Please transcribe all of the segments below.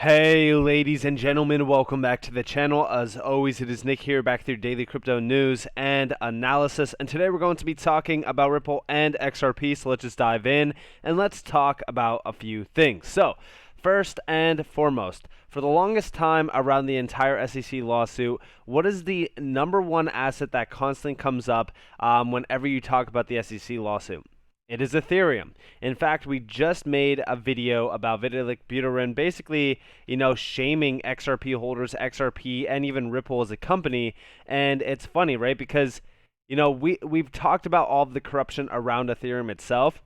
Hey ladies and gentlemen, welcome back to the channel. As always, it is Nick here, back with your daily crypto news and analysis, and today we're going to be talking about Ripple and XRP. So let's just dive in and let's talk about a few things. So first and foremost, for the longest time around the entire SEC lawsuit, what is the number one asset that constantly comes up whenever you talk about the SEC lawsuit? It is Ethereum. In fact, we just made a video about Vitalik Buterin basically, shaming XRP holders, XRP, and even Ripple as a company. And it's funny, right? Because, we've talked about all of the corruption around Ethereum itself,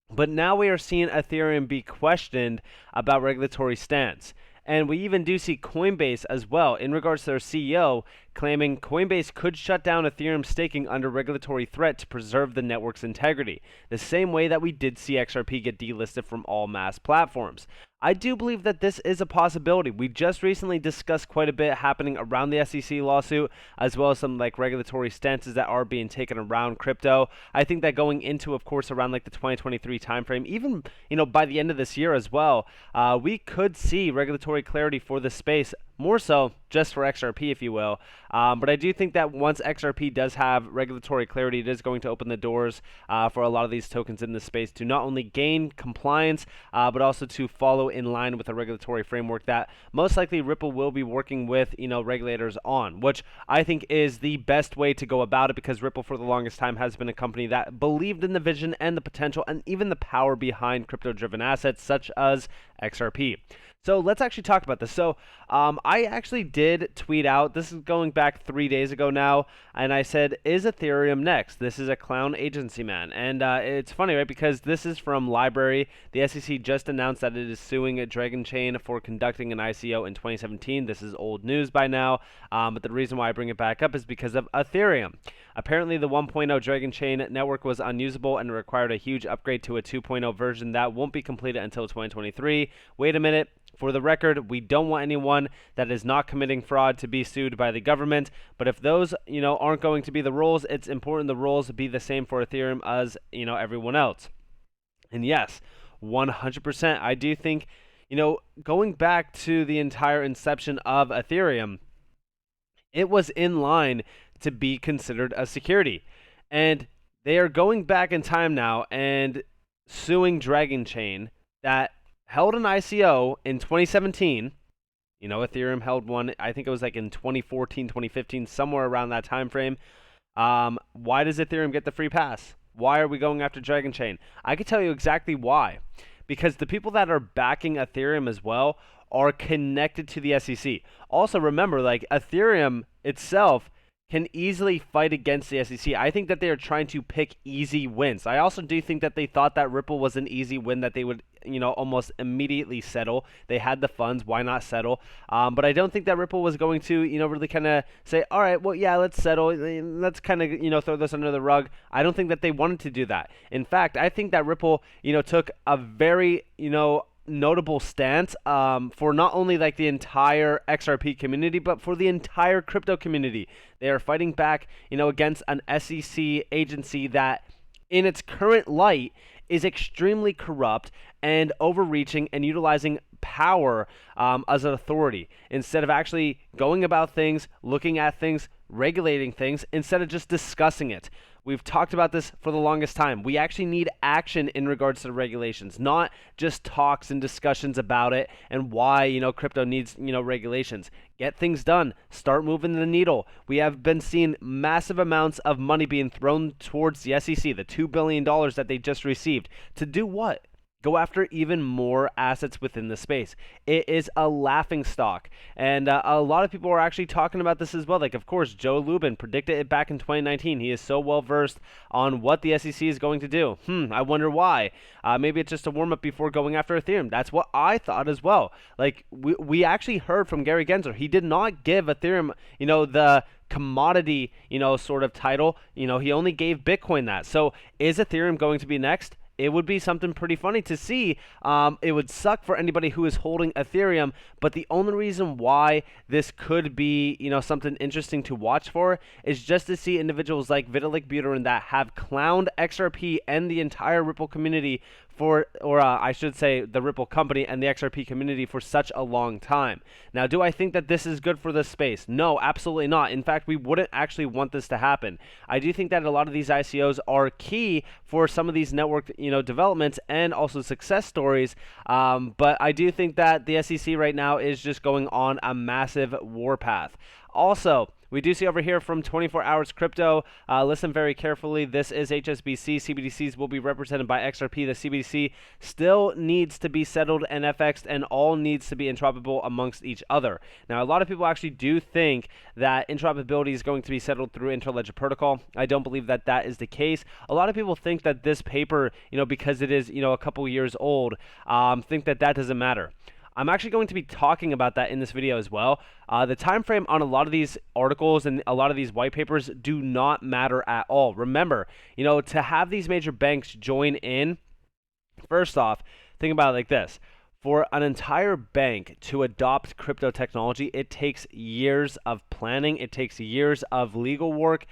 but now we are seeing Ethereum be questioned about regulatory stance. And we even do see Coinbase as well, in regards to their CEO, claiming Coinbase could shut down Ethereum staking under regulatory threat to preserve the network's integrity, the same way that we did see XRP get delisted from all mass platforms. I do believe that this is a possibility. We just recently discussed quite a bit happening around the SEC lawsuit, as well as some regulatory stances that are being taken around crypto. I think that going into, of course, around the 2023 timeframe, even by the end of this year as well, we could see regulatory clarity for the space. More so just for XRP, if you will. But I do think that once XRP does have regulatory clarity, it is going to open the doors for a lot of these tokens in this space to not only gain compliance, but also to follow in line with a regulatory framework that most likely Ripple will be working with, regulators on, which I think is the best way to go about it, because Ripple for the longest time has been a company that believed in the vision and the potential and even the power behind crypto-driven assets such as XRP. So let's actually talk about this. So I actually did tweet out, this is going back 3 days ago now, and I said, is Ethereum next? This is a clown agency, man. And it's funny, right? Because this is from Library. The SEC just announced that it is suing Dragon Chain for conducting an ICO in 2017. This is old news by now, but the reason why I bring it back up is because of Ethereum. Apparently, the 1.0 Dragon Chain network was unusable and required a huge upgrade to a 2.0 version that won't be completed until 2023. Wait a minute. For the record, we don't want anyone that is not committing fraud to be sued by the government. But if those, aren't going to be the rules, it's important the rules be the same for Ethereum as, everyone else. And yes, 100%. I do think, going back to the entire inception of Ethereum, it was in line to be considered a security. And they are going back in time now and suing Dragon Chain that held an ICO in 2017. Ethereum held one, I think it was in 2014, 2015, somewhere around that time frame. Why does Ethereum get the free pass? Why are we going after Dragon Chain? I can tell you exactly why. Because the people that are backing Ethereum as well are connected to the SEC. Also remember, Ethereum itself can easily fight against the SEC. I think that they are trying to pick easy wins. I also do think that they thought that Ripple was an easy win that they would, almost immediately settle. They had the funds, why not settle? But I don't think that Ripple was going to, really kind of say, all right, well, yeah, let's settle. Let's kind of, throw this under the rug. I don't think that they wanted to do that. In fact, I think that Ripple, took a very, notable stance for not only the entire XRP community, but for the entire crypto community. They are fighting back, against an SEC agency that in its current light is extremely corrupt and overreaching and utilizing power as an authority instead of actually going about things, looking at things, regulating things, instead of just discussing it. We've talked about this for the longest time. We actually need action in regards to the regulations, not just talks and discussions about it and why, crypto needs, regulations. Get things done. Start moving the needle. We have been seeing massive amounts of money being thrown towards the SEC, the $2 billion that they just received. To do what? Go after even more assets within the space. It is a laughing stock. And a lot of people are actually talking about this as well. Of course, Joe Lubin predicted it back in 2019. He is so well versed on what the SEC is going to do. I wonder why. Maybe it's just a warm-up before going after Ethereum. That's what I thought as well. We actually heard from Gary Gensler. He did not give Ethereum, the commodity, sort of title. He only gave Bitcoin that. So is Ethereum going to be next? It would be something pretty funny to see. It would suck for anybody who is holding Ethereum, but the only reason why this could be, something interesting to watch for is just to see individuals like Vitalik Buterin that have clowned XRP and the entire Ripple community I should say the Ripple company and the XRP community for such a long time. Now, do I think that this is good for the space? No, absolutely not. In fact, we wouldn't actually want this to happen. I do think that a lot of these ICOs are key for some of these network, developments and also success stories. But I do think that the SEC right now is just going on a massive warpath. Also, we do see over here from 24 Hours Crypto, listen very carefully, this is HSBC, CBDCs will be represented by XRP, the CBDC still needs to be settled and FX'd and all needs to be interoperable amongst each other. Now, a lot of people actually do think that interoperability is going to be settled through Interledger Protocol. I don't believe that that is the case. A lot of people think that this paper, because it is, a couple years old, think that that doesn't matter. I'm actually going to be talking about that in this video as well. The time frame on a lot of these articles and a lot of these white papers do not matter at all. Remember, to have these major banks join in, first off, think about it like this. For an entire bank to adopt crypto technology, it takes years of planning. It takes years of legal work.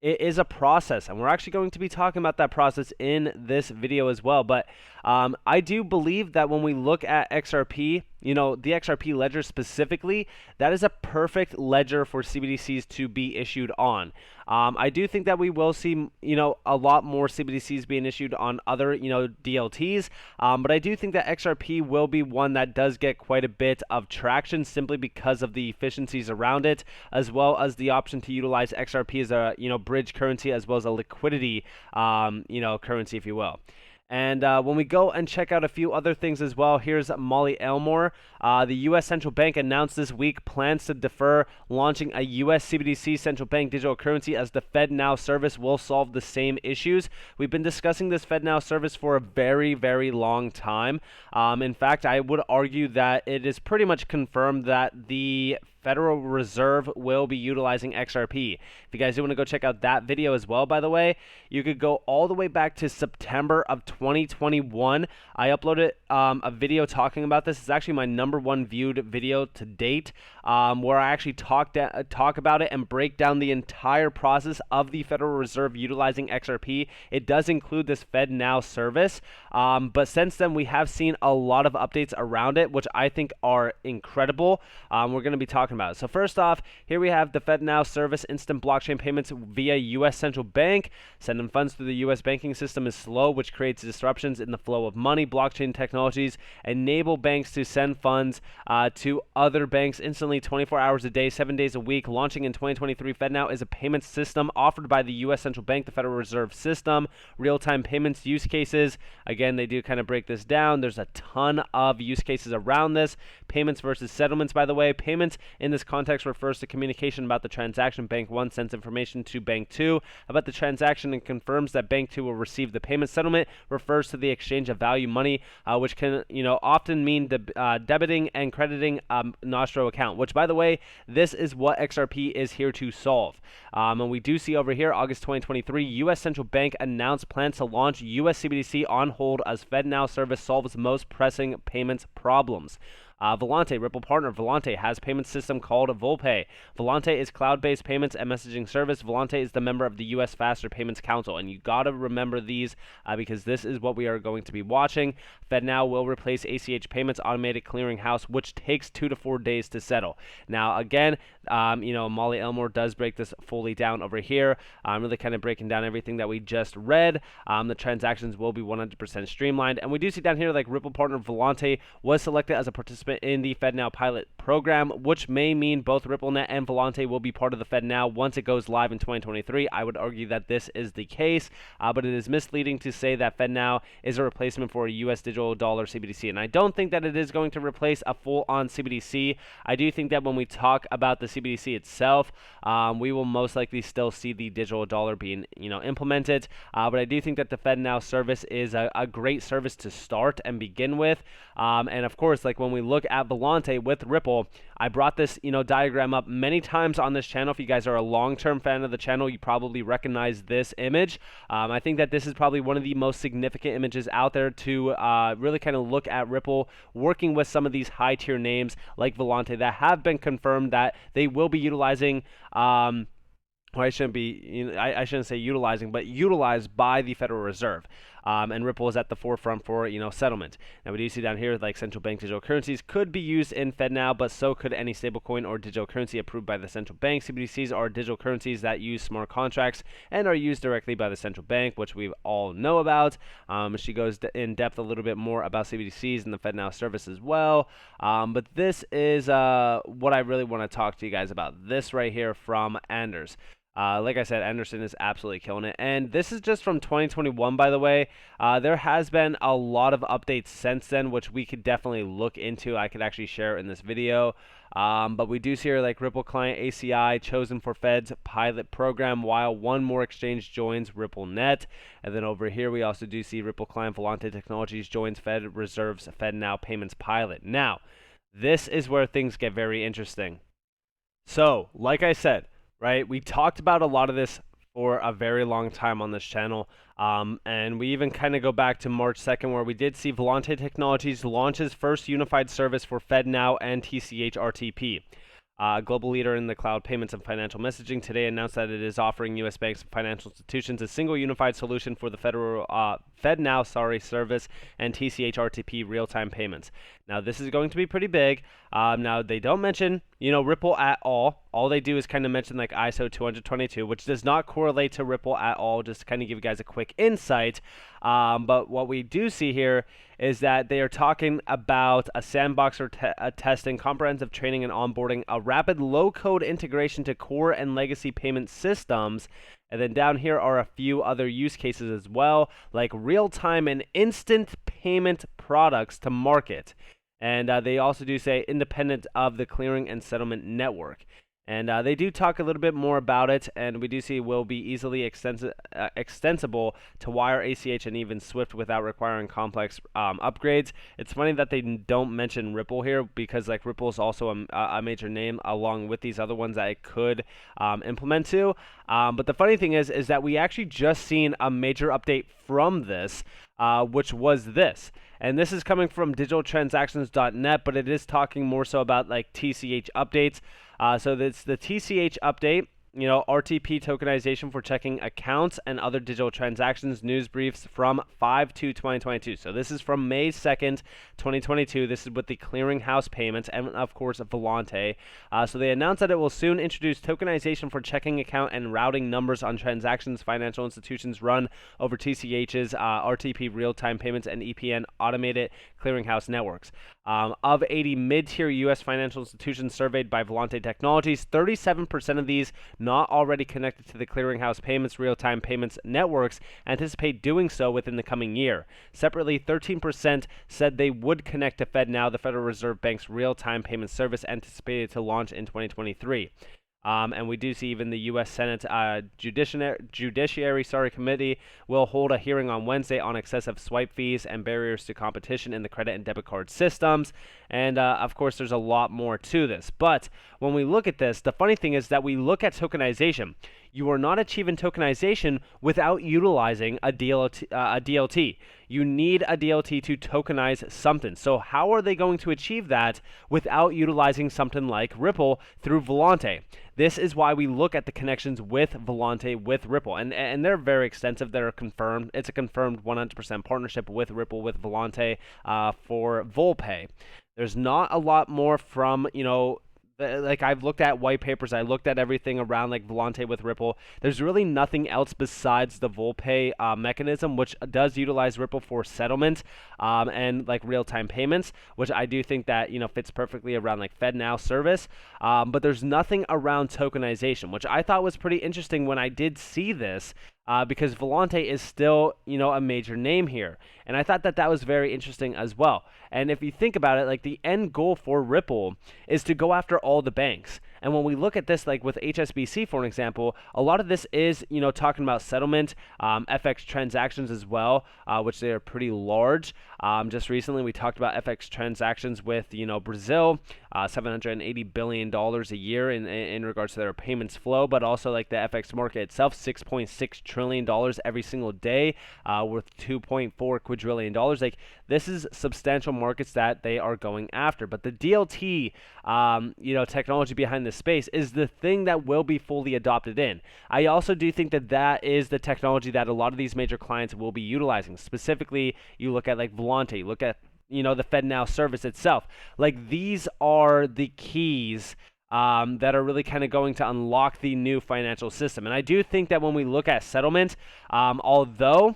It is a process, and we're actually going to be talking about that process in this video as well. But I do believe that when we look at XRP, the XRP ledger specifically, that is a perfect ledger for CBDCs to be issued on. I do think that we will see, a lot more CBDCs being issued on other, DLTs. But I do think that XRP will be one that does get quite a bit of traction simply because of the efficiencies around it, as well as the option to utilize XRP as a, bridge currency, as well as a liquidity, currency, if you will. And when we go and check out a few other things as well, here's Molly Elmore. The U.S. Central Bank announced this week plans to defer launching a U.S. CBDC central bank digital currency as the FedNow service will solve the same issues. We've been discussing this FedNow service for a very, very long time. In fact, I would argue that it is pretty much confirmed that the Federal Reserve will be utilizing XRP. If you guys do want to go check out that video as well, by the way, you could go all the way back to September of 2021. I uploaded a video talking about this. It's actually my #1 viewed video to date, where I actually talk about it and break down the entire process of the Federal Reserve utilizing XRP. It does include this FedNow service, but since then we have seen a lot of updates around it, which I think are incredible. We're going to be talking about it. So first off, here we have the FedNow service, instant blockchain payments via U.S. central bank. Sending funds through the U.S. banking system is slow, which creates disruptions in the flow of money. Blockchain technologies enable banks to send funds to other banks instantly, 24 hours a day, 7 days a week. Launching in 2023, FedNow is a payment system offered by the U.S. central bank, the Federal Reserve System. Real-time payments use cases. Again, they do kind of break this down. There's a ton of use cases around this. Payments versus settlements, by the way. Payments in this context refers to communication about the transaction. Bank 1 sends information to Bank 2 about the transaction and confirms that Bank 2 will receive the payment. Settlement refers to the exchange of value money, which can, often mean debiting and crediting Nostro account, which, by the way, this is what XRP is here to solve. And we do see over here, August 2023, U.S. Central Bank announced plans to launch U.S. CBDC on hold as FedNow service solves most pressing payments problems. VALLANTE, Ripple partner, VALLANTE has payment system called VolPay. VALLANTE is cloud-based payments and messaging service. VALLANTE is the member of the U.S. Faster Payments Council, and you gotta remember these because this is what we are going to be watching. FedNow will replace ACH payments automated clearinghouse, which takes 2 to 4 days to settle. Now, again, Molly Elmore does break this fully down over here. I'm really kind of breaking down everything that we just read. The transactions will be 100% streamlined, and we do see down here like Ripple partner VALLANTE was selected as a participant in the FedNow pilot program, which may mean both RippleNet and VALLANTE will be part of the FedNow once it goes live in 2023. I would argue that this is the case, but it is misleading to say that FedNow is a replacement for a U.S. digital dollar CBDC, and I don't think that it is going to replace a full-on CBDC. I do think that when we talk about the CBDC itself, we will most likely still see the digital dollar being, implemented, but I do think that the FedNow service is a great service to start and begin with, and of course, like when we look at VALLANTE with Ripple, I brought this, diagram up many times on this channel. If you guys are a long-term fan of the channel, you probably recognize this image. I think that this is probably one of the most significant images out there to really kind of look at Ripple working with some of these high-tier names like VALLANTE that have been confirmed that they will be utilizing or I shouldn't say utilizing, but utilized by the Federal Reserve. and Ripple is at the forefront for settlement. Now we do see down here like central bank digital currencies could be used in FedNow, but so could any stablecoin or digital currency approved by the central bank. CBDCs are digital currencies that use smart contracts and are used directly by the central bank, which we all know about. She goes in depth a little bit more about CBDCs and the FedNow service as well. But this is what I really want to talk to you guys about. This right here from Anders. Like I said, Anderson is absolutely killing it. And this is just from 2021, by the way. There has been a lot of updates since then, which we could definitely look into. I could actually share in this video. But we do see here like Ripple client ACI chosen for Fed's pilot program, while one more exchange joins RippleNet. And then over here, we also do see Ripple client VALLANTE Technologies joins Fed Reserve's FedNow payments pilot. Now, this is where things get very interesting. So, like I said, right, we talked about a lot of this for a very long time on this channel, and we even kind of go back to March 2nd, where we did see VALLANTE Technologies launch its first unified service for FedNow and TCH RTP. Global leader in the cloud payments and financial messaging today announced that it is offering U.S. banks and financial institutions a single unified solution for the FedNow service and TCH RTP real-time payments. Now, this is going to be pretty big. Now, they don't mention, Ripple at all. All they do is kind of mention like ISO 222, which does not correlate to Ripple at all, just to kind of give you guys a quick insight. But what we do see here is that they are talking about a sandbox for testing, comprehensive training and onboarding, a rapid low-code integration to core and legacy payment systems. And then down here are a few other use cases as well, like real-time and instant payment products to market. And they also do say independent of the clearing and settlement network. And they do talk a little bit more about it, and we do see it will be easily extensible to Wire, ACH, and even Swift without requiring complex upgrades. It's funny that they don't mention Ripple here, because like Ripple is also a major name along with these other ones that it could implement to. But the funny thing is that we actually just seen a major update from this, which was this. And this is coming from digitaltransactions.net, but it is talking more so about like TCH updates. So it's the TCH update, RTP tokenization for checking accounts and other digital transactions, news briefs from 5/2/2022. So this is from May 2nd, 2022. This is with the clearinghouse payments and, of course, VALLANTE. So they announced that it will soon introduce tokenization for checking account and routing numbers on transactions financial institutions run over TCH's RTP real-time payments and EPN automated clearinghouse networks. Of 80 mid-tier U.S. financial institutions surveyed by VALLANTE Technologies, 37% of these not already connected to the clearinghouse payments real-time payments networks anticipate doing so within the coming year. Separately, 13% said they would connect to FedNow, the Federal Reserve Bank's real-time payment service, anticipated to launch in 2023. And we do see even the U.S. Senate Judiciary Committee will hold a hearing on Wednesday on excessive swipe fees and barriers to competition in the credit and debit card systems. And, of course, there's a lot more to this. But when we look at this, the funny thing is that we look at tokenization. You are not achieving tokenization without utilizing a DLT. You need a DLT to tokenize something. So how are they going to achieve that without utilizing something like Ripple through VALLANTE? This is why we look at the connections with VALLANTE, with Ripple. And they're very extensive. They're confirmed. It's a confirmed 100% partnership with Ripple, with VALLANTE for VolPay. There's not a lot more from, like I've looked at white papers, I looked at everything around like VALLANTE with Ripple. There's really nothing else besides the VolPay mechanism, which does utilize Ripple for settlement and like real-time payments, which I do think that fits perfectly around like FedNow service. But there's nothing around tokenization, which I thought was pretty interesting when I did see this. Because VALLANTE is still, a major name here. And I thought that that was very interesting as well. And if you think about it, like the end goal for Ripple is to go after all the banks. And when we look at this, like with HSBC, for an example, a lot of this is, talking about settlement, FX transactions as well, which they are pretty large. Just recently, we talked about FX transactions with, Brazil, $780 billion a year in regards to their payments flow, but also like the FX market itself, $6.6 trillion every single day, worth $2.4 quadrillion. Like this is substantial markets that they are going after. But the DLT, technology behind this space is the thing that will be fully adopted in. I also do think that that is the technology that a lot of these major clients will be utilizing. Specifically, you look at like VALLANTE, look at the FedNow service itself. Like, these are the keys that are really kind of going to unlock the new financial system. And I do think that when we look at settlement, although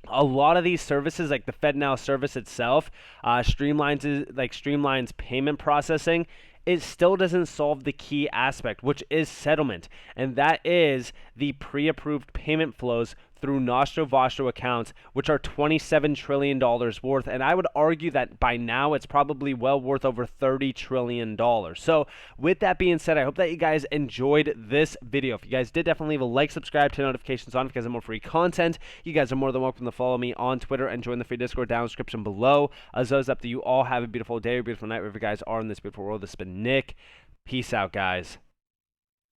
a lot of these services, like the FedNow service itself, streamlines payment processing, it still doesn't solve the key aspect, which is settlement, and that is the pre-approved payment flows through Nostro Vostro accounts, which are $27 trillion worth. And I would argue that by now it's probably well worth over $30 trillion. So with that being said, I hope that you guys enjoyed this video. If you guys did, definitely leave a like, subscribe, turn notifications on if you guys have more free content. You guys are more than welcome to follow me on Twitter and join the free Discord down in the description below. As always, up to you all. Have a beautiful day or beautiful night wherever you guys are in this beautiful world. This has been Nick. Peace out, guys.